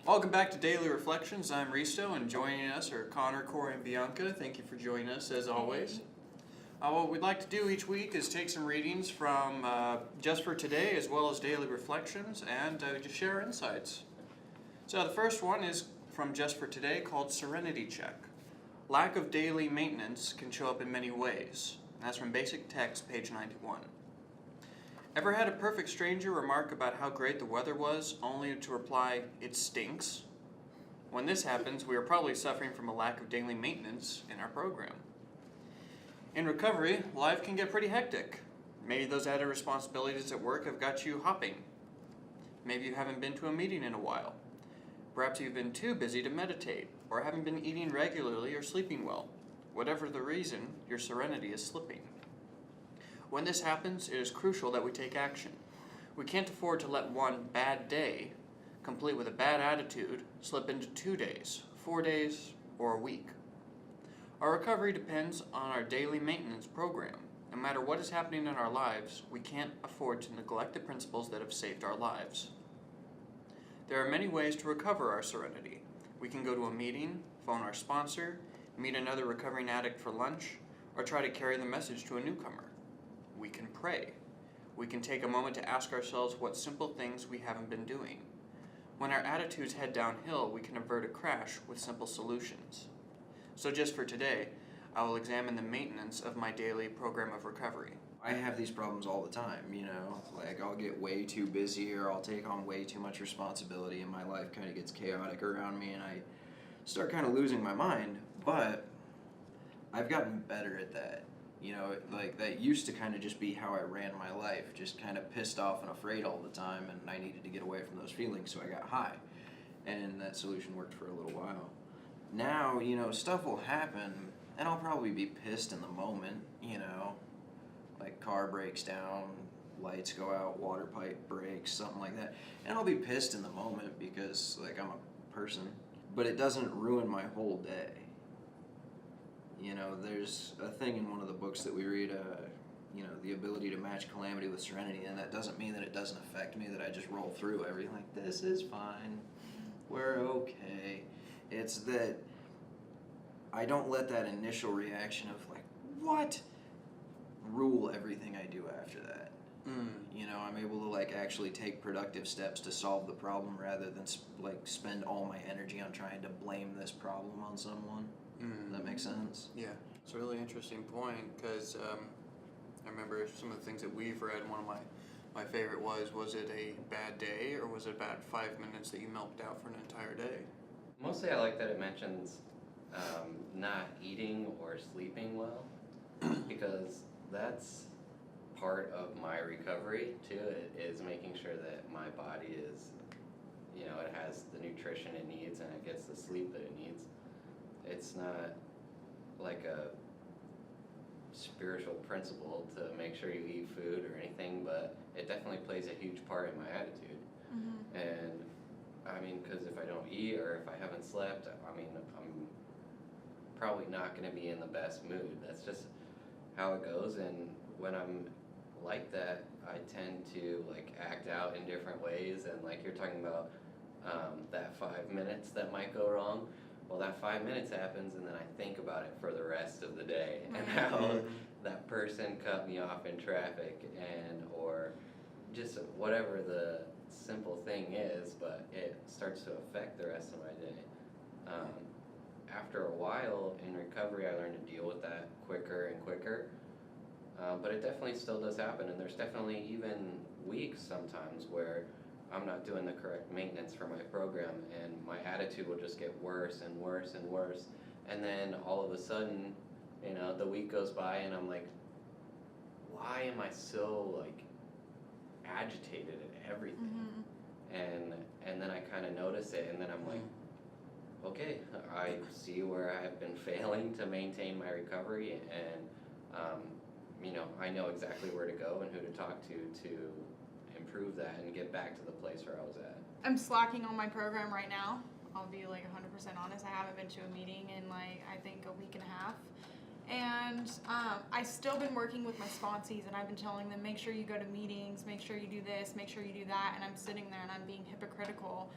Welcome back to Daily Reflections. I'm Risto, and joining us are Connor, Corey, and Bianca. Thank you for joining us, as always. What we'd like to do each week is take some readings from Just for Today, as well as Daily Reflections, and just share insights. So the first one is from Just for Today, called Serenity Check. Lack of daily maintenance can show up in many ways. That's from Basic Text, page 91. Ever had a perfect stranger remark about how great the weather was, only to reply, "It stinks"? When this happens, we are probably suffering from a lack of daily maintenance in our program. In recovery, life can get pretty hectic. Maybe those added responsibilities at work have got you hopping. Maybe you haven't been to a meeting in a while. Perhaps you've been too busy to meditate, or haven't been eating regularly or sleeping well. Whatever the reason, your serenity is slipping. When this happens, it is crucial that we take action. We can't afford to let one bad day, complete with a bad attitude, slip into 2 days, 4 days, or a week. Our recovery depends on our daily maintenance program. No matter what is happening in our lives, we can't afford to neglect the principles that have saved our lives. There are many ways to recover our serenity. We can go to a meeting, phone our sponsor, meet another recovering addict for lunch, or try to carry the message to a newcomer. We can pray. We can take a moment to ask ourselves what simple things we haven't been doing. When our attitudes head downhill, we can avert a crash with simple solutions. So just for today, I will examine the maintenance of my daily program of recovery. I have these problems all the time, like I'll get way too busy or I'll take on way too much responsibility and my life kind of gets chaotic around me and I start kind of losing my mind, but I've gotten better at that. Like that used to kind of just be how I ran my life, just kind of pissed off and afraid all the time, and I needed to get away from those feelings, so I got high. And that solution worked for a little while. Now, stuff will happen, and I'll probably be pissed in the moment, like car breaks down, lights go out, water pipe breaks, something like that. And I'll be pissed in the moment because, I'm a person, but it doesn't ruin my whole day. There's a thing in one of the books that we read, the ability to match calamity with serenity, and that doesn't mean that it doesn't affect me, that I just roll through everything like, this is fine, we're okay. It's that I don't let that initial reaction of what, rule everything I do after that. I'm able to actually take productive steps to solve the problem rather than spend all my energy on trying to blame this problem on someone. Does that make sense? Yeah, it's a really interesting point because I remember some of the things that we've read. One of my favorite was it a bad day or was it about 5 minutes that you milked out for an entire day? Mostly I like that it mentions not eating or sleeping well because that's part of my recovery too. It is making sure that my body is, it has the nutrition it needs and it gets the sleep that it needs. It's not like a spiritual principle to make sure you eat food or anything, but it definitely plays a huge part in my attitude. And because if I don't eat or if I haven't slept, I'm probably not going to be in the best mood. That's just how it goes. And when I'm like that, I tend to act out in different ways. And you're talking about that 5 minutes that might go wrong. Well, that 5 minutes happens, and then I think about it for the rest of the day, and how that person cut me off in traffic, or just whatever the simple thing is, but it starts to affect the rest of my day. After a while in recovery, I learned to deal with that quicker and quicker, but it definitely still does happen, and there's definitely even weeks sometimes where I'm not doing the correct maintenance for my program, and my attitude will just get worse and worse and worse. And then all of a sudden, the week goes by, and I'm like, why am I so agitated at everything? And then I kind of notice it, and then I'm like, okay, I see where I have been failing to maintain my recovery, and I know exactly where to go and who to talk to improve that and get back to the place where I was at. I'm slacking on my program right now. I'll be 100% honest. I haven't been to a meeting in I think a week and a half. And I've still been working with my sponsees, and I've been telling them, make sure you go to meetings, make sure you do this, make sure you do that. And I'm sitting there and I'm being hypocritical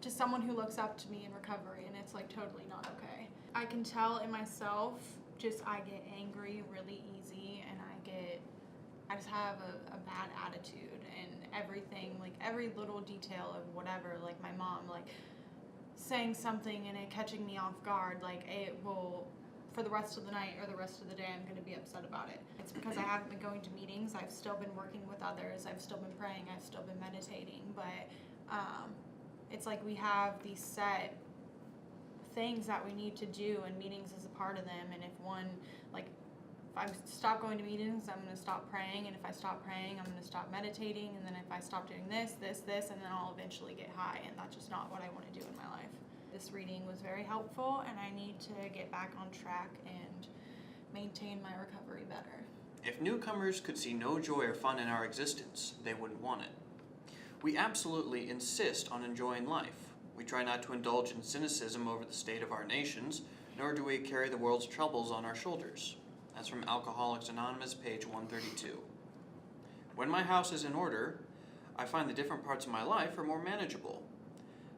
just someone who looks up to me in recovery, and it's like totally not okay. I can tell in myself, I get angry really easy, and I just have a bad attitude, and everything, like every little detail of whatever, like my mom, like saying something and it catching me off guard, like it will, for the rest of the night or the rest of the day, I'm going to be upset about it. It's because I haven't been going to meetings, I've still been working with others, I've still been praying, I've still been meditating, but it's like we have these set things that we need to do, and meetings is a part of them, and if I stop going to meetings, I'm going to stop praying, and if I stop praying, I'm going to stop meditating, and then if I stop doing this, and then I'll eventually get high, and that's just not what I want to do in my life. This reading was very helpful, and I need to get back on track and maintain my recovery better. If newcomers could see no joy or fun in our existence, they wouldn't want it. We absolutely insist on enjoying life. We try not to indulge in cynicism over the state of our nations, nor do we carry the world's troubles on our shoulders. That's from Alcoholics Anonymous, page 132. When my house is in order, I find the different parts of my life are more manageable.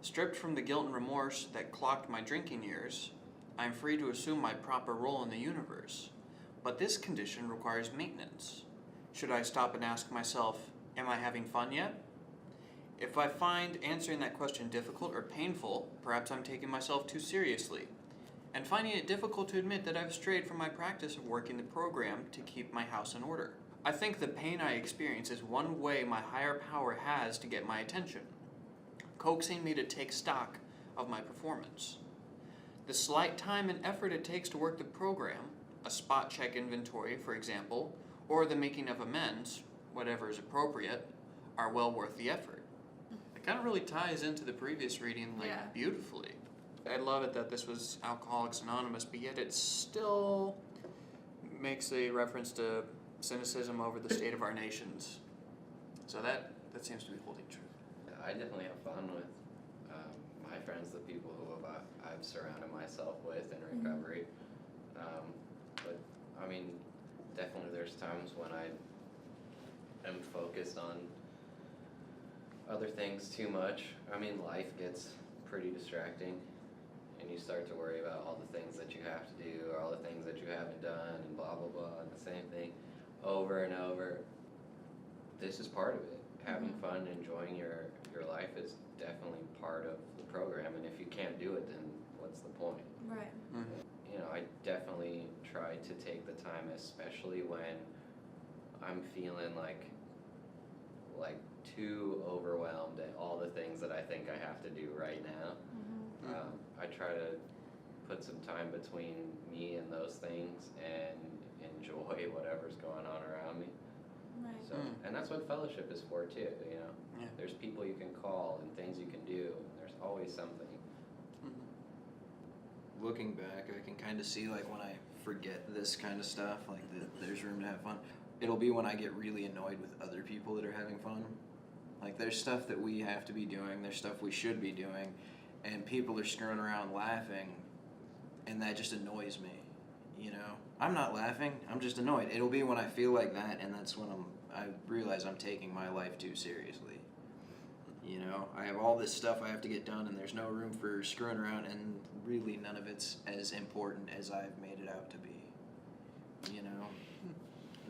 Stripped from the guilt and remorse that clocked my drinking years, I am free to assume my proper role in the universe. But this condition requires maintenance. Should I stop and ask myself, am I having fun yet? If I find answering that question difficult or painful, perhaps I'm taking myself too seriously, and finding it difficult to admit that I've strayed from my practice of working the program to keep my house in order. I think the pain I experience is one way my higher power has to get my attention, coaxing me to take stock of my performance. The slight time and effort it takes to work the program, a spot check inventory, for example, or the making of amends, whatever is appropriate, are well worth the effort. It kind of really ties into the previous reading beautifully. I love it that this was Alcoholics Anonymous, but yet it still makes a reference to cynicism over the state of our nations. So that seems to be holding true. I definitely have fun with my friends, the people who I've surrounded myself with in recovery. But I mean, definitely there's times when I am focused on other things too much. I mean, life gets pretty distracting, and you start to worry about all the things that you have to do, or all the things that you haven't done, and blah blah blah, and the same thing over and over. This is part of it. Having fun, enjoying your life is definitely part of the program, and if you can't do it, then what's the point? Right. Mm-hmm. You know, I definitely try to take the time, especially when I'm feeling like too overwhelmed at all the things that I think I have to do right now. I try to put some time between me and those things and enjoy whatever's going on around me. Right. So, and that's what fellowship is for too, you know. Yeah. There's people you can call and things you can do, and there's always something. Looking back, I can kind of see like when I forget this kind of stuff, like there's room to have fun. It'll be when I get really annoyed with other people that are having fun. Like there's stuff that we have to be doing, there's stuff we should be doing, and people are screwing around laughing, and that just annoys me, you know? I'm not laughing, I'm just annoyed. It'll be when I feel like that, and that's when I realize I'm taking my life too seriously. You know, I have all this stuff I have to get done, and there's no room for screwing around, and really none of it's as important as I've made it out to be. You know,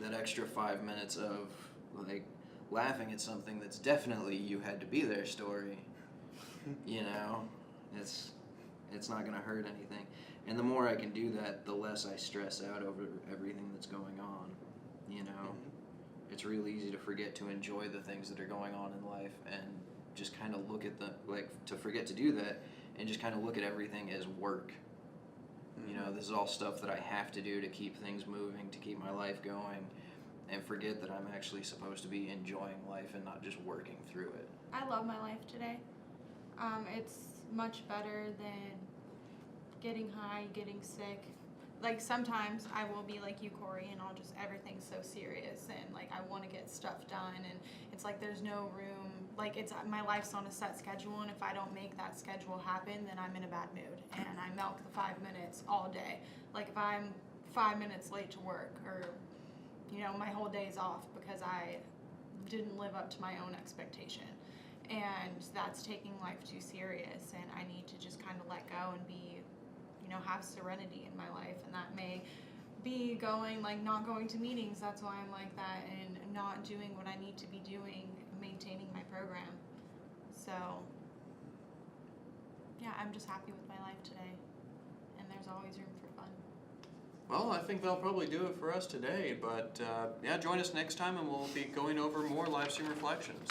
that extra 5 minutes of like laughing at something that's definitely you had to be there story. You know, it's not gonna hurt anything, and the more I can do that, the less I stress out over everything that's going on. You know, it's really easy to forget to enjoy the things that are going on in life, and just kind of look at to forget to do that, and just kind of look at everything as work. You know, this is all stuff that I have to do to keep things moving, to keep my life going, and forget that I'm actually supposed to be enjoying life and not just working through it. I love my life today. It's much better than getting high, getting sick. Like sometimes I will be like you, Corey, and everything's so serious, and like I want to get stuff done, and it's like there's no room. Like my life's on a set schedule, and if I don't make that schedule happen, then I'm in a bad mood, and I milk the 5 minutes all day. Like if I'm 5 minutes late to work, or you know, my whole day's off because I didn't live up to my own expectation. and that's taking life too serious, and I need to just kind of let go and be, have serenity in my life, and that may be going, like, not going to meetings, that's why I'm like that, and not doing what I need to be doing, maintaining my program. So, yeah, I'm just happy with my life today, and there's always room for fun. Well, I think they'll probably do it for us today, but yeah, join us next time and we'll be going over more live stream reflections.